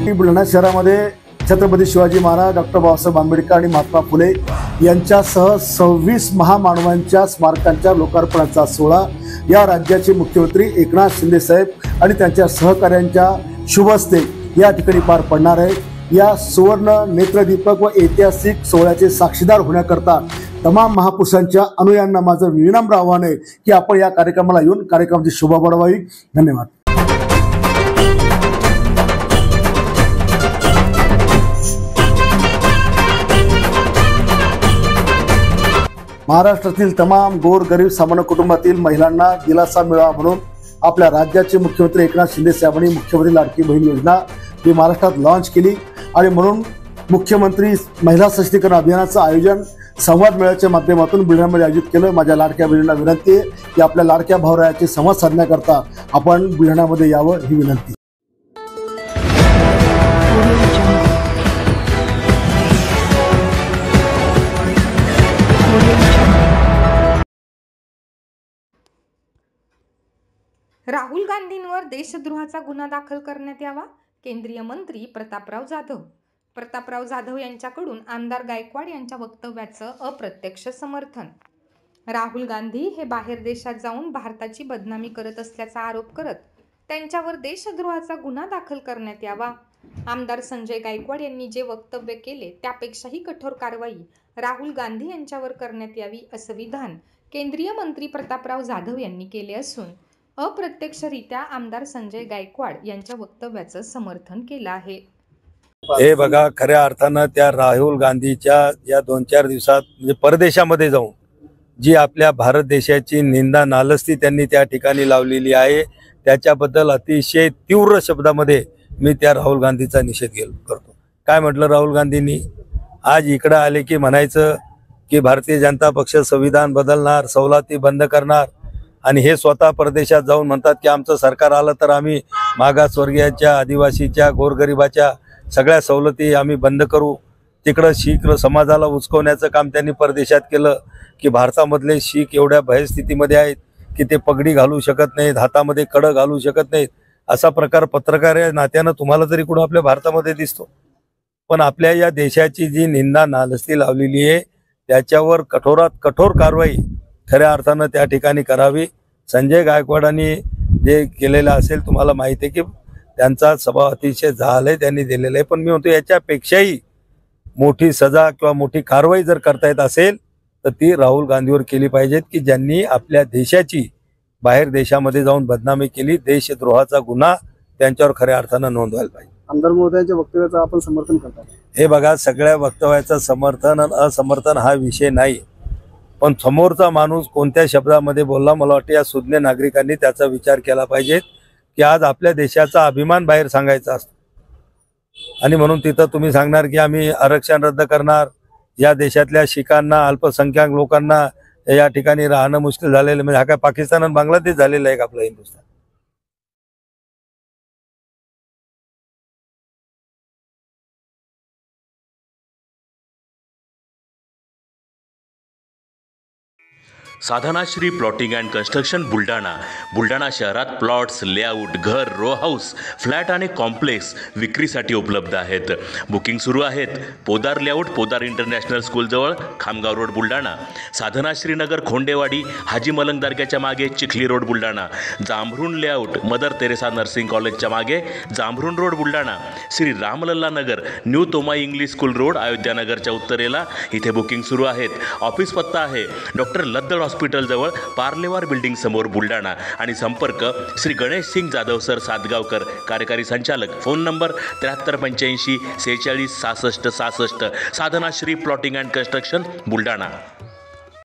बुलढाणा शहरामध्ये छत्रपती शिवाजी महाराज, डॉक्टर बाबासाहेब आंबेडकर आणि महात्मा फुले यांच्यासह 26 महामानवांच्या स्मारकांच्या लोकार्पणाचा सोहळा या राज्याचे मुख्यमंत्री एकनाथ शिंदे साहेब आणि त्यांच्या सहकाऱ्यांच्या शुभ हस्ते या ठिकाणी पार पडणार आहे। या सुवर्ण नेत्रदीपक व ऐतिहासिक सोहळ्याचे साक्षीदार होण्याकरता तमाम महापुरुषांच्या अनुयायांना माझं विनम्र आव्हान आहे की आपण या कार्यक्रमाला येऊन कार्यक्रमाची शोभा वाढवावी। धन्यवाद। महाराष्ट्रातील तमाम गोरगरीब सामान्य कुटुंबातील महिलांना दिलासा मिळावा म्हणून आपल्या राज्याचे मुख्यमंत्री एकनाथ शिंदे साहेबांनी मुख्यमंत्री लाडकी बहीण योजना ही महाराष्ट्रात लॉन्च केली आणि म्हणून मुख्यमंत्री महिला सशक्तीकरण अभियानाचं आयोजन संवाद मेळ्याच्या माध्यमातून बुलढाण्यामध्ये आयोजित केलं। माझ्या लाडक्या बहिणींना विनंती आहे की आपल्या लाडक्या भावरायाचे संवाद साधण्याकरता आपण बुलढाण्यामध्ये यावं ही विनंती। राहुल गांधींवर देशद्रोहाचा गुन्हा दाखल करण्यात यावा। केंद्रीय मंत्री प्रतापराव जाधव यांच्याकडून आमदार गायकवाड यांच्या वक्तव्याचं अप्रत्यक्ष समर्थन। राहुल गांधी हे बाहेर देशात जाऊन भारताची बदनामी करत असल्याचा आरोप करत त्यांच्यावर देशद्रोहाचा गुन्हा दाखल करण्यात यावा। आमदार संजय गायकवाड यांनी जे वक्तव्य केले त्यापेक्षाही कठोर कारवाई राहुल गांधी यांच्यावर करण्यात यावी असं विधान केंद्रीय मंत्री प्रतापराव जाधव यांनी केले असून अप्रत्यक्षरित्या आमदार संजय गायकवाड यांच्या वक्तव्याचं समर्थन केलं आहे। हे बघा, खऱ्या अर्थानं त्या राहुल गांधीच्या या 2-4 दिवसात म्हणजे परदेशामध्ये जाऊन जी आपल्या भारत देशाची निंदा नालस्ती त्यांनी त्या ठिकाणी लावलेली आहे त्याच्याबद्दल अतिशय तीव्र शब्दामध्ये मी त्या राहुल गांधीचा निषेध करतो। काय म्हटलं राहुल गांधींनी? आज इकडे आले की म्हणायचं की भारतीय जनता पक्ष संविधान बदलणार, सवलती बंद करणार आणि हे स्वतः परदेशात जाऊन म्हणतात की आमचं सरकार आलं तर आम्ही मागासवर्गीयाच्या, आदिवासीच्या, गोरगरिबाच्या सगळ्या सवलती आम्ही बंद करू। तिकडं शीख समाजाला उचकवण्याचं काम त्यांनी परदेशात केलं की भारतामधले शीख एवढ्या भयस्थितीमध्ये आहेत की ते पगडी घालू शकत नाहीत, हातामध्ये कडं घालू शकत नाहीत। असा प्रकार पत्रकार या नात्यानं तुम्हाला तरी कुठं आपल्या भारतामध्ये दिसतो? पण आपल्या या देशाची जी निंदा नालस्ती लावलेली आहे त्याच्यावर कठोरात कठोर कारवाई खऱ्या अर्थानं त्या ठिकाणी करावी। संजय गायकवाडांनी जे केलेलं असेल तुम्हाला माहिती आहे की त्यांचा स्वभाव अतिशय जहाल आहे, त्यांनी दिलेला आहे। पण मी म्हणतो याच्यापेक्षाही मोठी सजा किंवा मोठी कारवाई जर करता येत असेल तर ती राहुल गांधीवर केली पाहिजे की ज्यांनी आपल्या देशाची बाहेर देशामध्ये जाऊन बदनामी केली। देशद्रोहाचा गुन्हा त्यांच्यावर खऱ्या अर्थानं नोंदवायला पाहिजे। आमदार महोदयांच्या वक्तव्याचं आपण समर्थन करता? हे बघा, सगळ्या वक्तव्याचं समर्थन आणि असमर्थन हा विषय नाही, पण समोरचा माणूस कोणत्या शब्दामध्ये बोलला मला वाटतं या सुज्ञ नागरिकांनी त्याचा विचार केला पाहिजे की आज आपल्या देशाचा अभिमान बाहेर सांगायचा असतो आणि म्हणून तिथं तुम्ही सांगणार की आम्ही आरक्षण रद्द करणार, या देशातल्या शिखांना, अल्पसंख्याक लोकांना या ठिकाणी राहणं मुश्किल झालेलं, म्हणजे हा काय पाकिस्तान आणि बांगलादेश झालेला आहे का आपला Hindustan? Sadhanashri plotting and construction Buldhana शहरात प्लॉट्स, लेआउट, घर, रो हाऊस, फ्लॅट आणि कॉम्प्लेक्स विक्रीसाठी उपलब्ध आहेत। बुकिंग सुरू आहेत। पोदार लेआउट, पोदार इंटरनॅशनल स्कूलजवळ, खामगाव रोड, बुलढाणा। साधनाश्री नगर, खोंडेवाडी, हाजी मलंग दर्ग्याच्या मागे, Chikhli road, Buldhana. Jambhrun layout, Mother Teresa nursing कॉलेजच्या मागे, Jambhrun road, Buldhana. Shri Ramlalla Nagar, new Tomai English school road, Ayodhya नगरच्या उत्तरेला, इथे बुकिंग सुरू आहेत। ऑफिस पत्ता आहे डॉक्टर लद्दड हॉस्पिटल जवळ, पार्लेवार बिल्डिंग समोर, बुलढाणा। आणि संपर्क श्री गणेश सिंग जाधव सर सातगावकर, कार्यकारी संचालक। Phone number 7385 46 66 66। Sadhanashri plotting and construction, Buldhana.